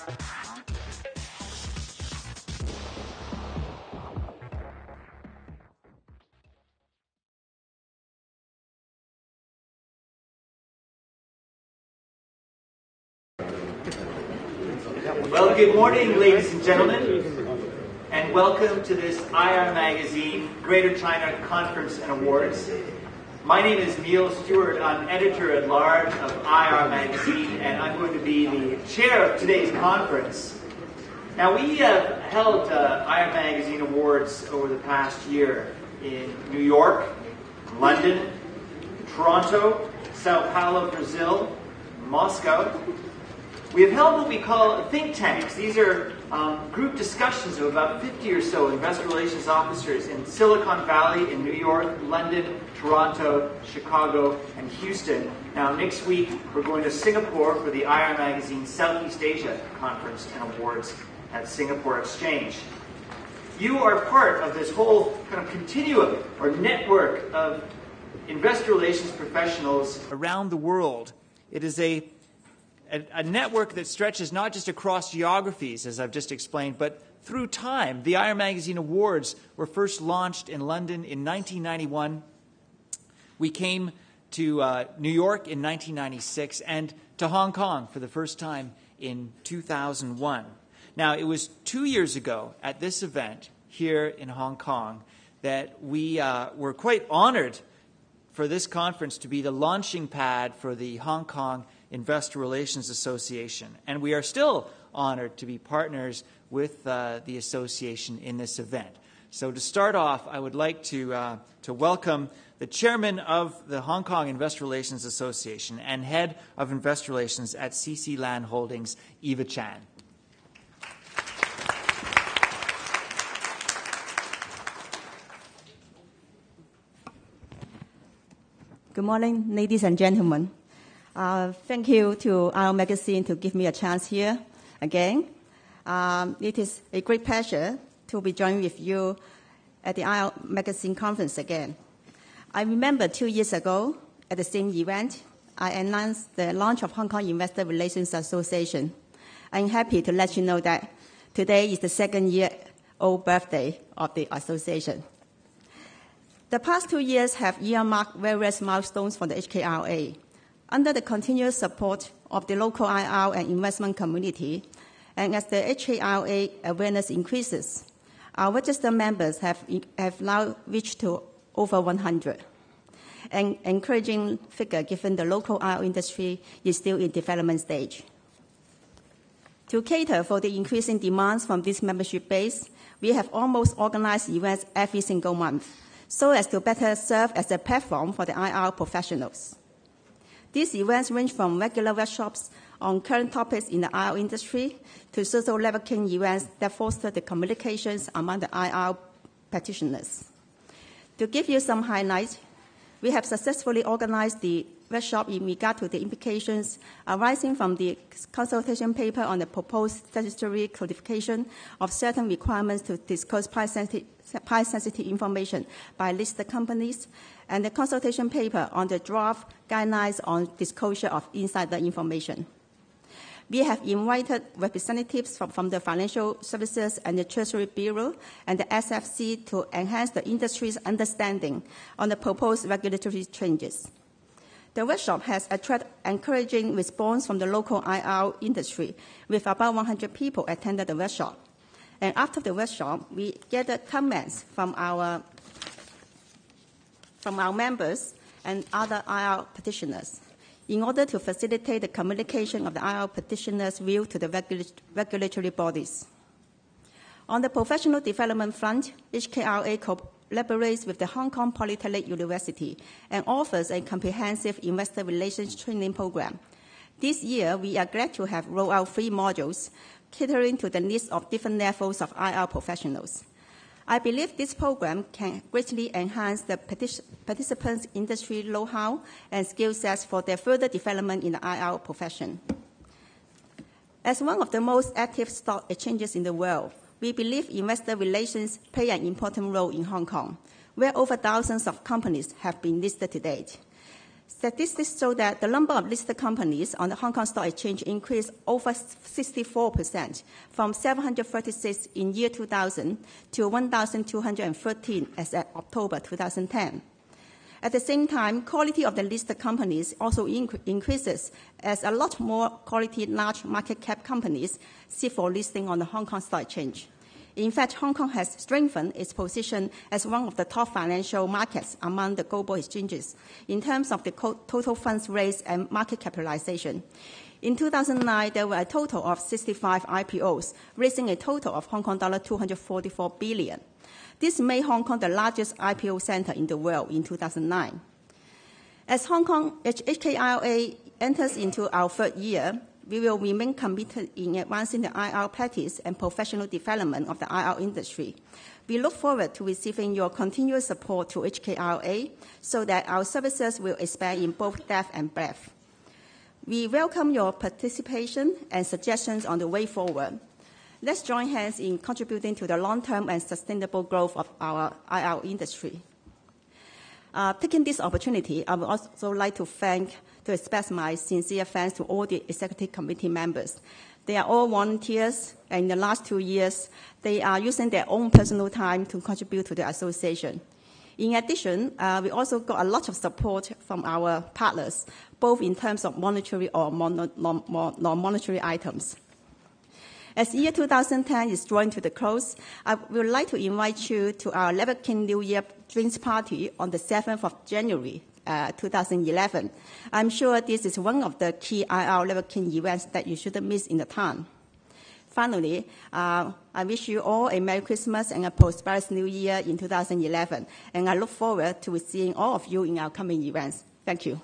Well, good morning, ladies and gentlemen, and welcome to this IR Magazine Greater China Conference and Awards. My name is Neil Stewart. I'm editor-at-large of IR Magazine, and I'm going to be the chair of today's conference. Now, we have held IR Magazine Awards over the past year in New York, London, Toronto, Sao Paulo, Brazil, Moscow. We have held what we call think tanks. These are group discussions of about 50 or so investor relations officers in Silicon Valley, in New York, London, Toronto, Chicago, and Houston. Now, next week, we're going to Singapore for the IR Magazine Southeast Asia Conference and Awards at Singapore Exchange. You are part of this whole kind of continuum or network of investor relations professionals around the world. It is a network that stretches not just across geographies, as I've just explained, but through time. The IR Magazine Awards were first launched in London in 1991. We came to New York in 1996 and to Hong Kong for the first time in 2001. Now, it was 2 years ago at this event here in Hong Kong that we were quite honored for this conference to be the launching pad for the Hong Kong Investor Relations Association. And we are still honored to be partners with the association in this event. So to start off, I would like to welcome the chairman of the Hong Kong Investor Relations Association and head of Investor Relations at CC Land Holdings, Eva Chan. Good morning, ladies and gentlemen. Thank you to IR Magazine to give me a chance here again. It is a great pleasure to be joining with you at the IR Magazine conference again. I remember 2 years ago at the same event, I announced the launch of Hong Kong Investor Relations Association. I'm happy to let you know that today is the second-year-old birthday of the association. The past 2 years have earmarked various milestones for the HKIRA. Under the continuous support of the local IR and investment community, and as the HKIRA awareness increases, our registered members have now reached to over 100. An encouraging figure given the local IR industry is still in development stage. To cater for the increasing demands from this membership base, we have almost organized events every single month, so as to better serve as a platform for the IR professionals. These events range from regular workshops on current topics in the IR industry to social networking events that foster the communications among the IR practitioners. To give you some highlights, we have successfully organized the workshop in regard to the implications arising from the consultation paper on the proposed statutory codification of certain requirements to disclose price-sensitive information by listed companies, and the consultation paper on the draft guidelines on disclosure of insider information. We have invited representatives from the Financial Services and the Treasury Bureau and the SFC to enhance the industry's understanding on the proposed regulatory changes. The workshop has attracted encouraging response from the local IR industry, with about 100 people attended the workshop. And after the workshop, we gathered comments from our members and other IR practitioners in order to facilitate the communication of the IR practitioners' view to the regulatory bodies. On the professional development front, HKIRA collaborates with the Hong Kong Polytechnic University and offers a comprehensive investor relations training program. This year, we are glad to have rolled out 3 modules catering to the needs of different levels of IR professionals. I believe this program can greatly enhance the participants' industry know-how and skill sets for their further development in the IR profession. As one of the most active stock exchanges in the world, we believe investor relations play an important role in Hong Kong, where over thousands of companies have been listed to date. Statistics show that the number of listed companies on the Hong Kong Stock Exchange increased over 64%, from 736 in year 2000 to 1,213 as of October 2010. At the same time, quality of the listed companies also increases, as a lot more quality large market cap companies seek for listing on the Hong Kong Stock Exchange. In fact, Hong Kong has strengthened its position as one of the top financial markets among the global exchanges in terms of the total funds raised and market capitalization. In 2009, there were a total of 65 IPOs, raising a total of Hong Kong dollar 244 billion. This made Hong Kong the largest IPO center in the world in 2009. As Hong Kong HKIRA enters into our third year, we will remain committed in advancing the IR practice and professional development of the IR industry. We look forward to receiving your continuous support to HKIRA so that our services will expand in both depth and breadth. We welcome your participation and suggestions on the way forward. Let's join hands in contributing to the long-term and sustainable growth of our IR industry. Taking this opportunity, I would also like to express my sincere thanks to all the executive committee members. They are all volunteers, and in the last 2 years, they are using their own personal time to contribute to the association. In addition, we also got a lot of support from our partners, both in terms of monetary or non-monetary items. As year 2010 is drawing to the close, I would like to invite you to our Lever King New Year drinks party on the 7th of January, 2011. I'm sure this is one of the key IR Lever King events that you shouldn't miss in the town. Finally, I wish you all a Merry Christmas and a prosperous New Year in 2011, and I look forward to seeing all of you in our coming events. Thank you.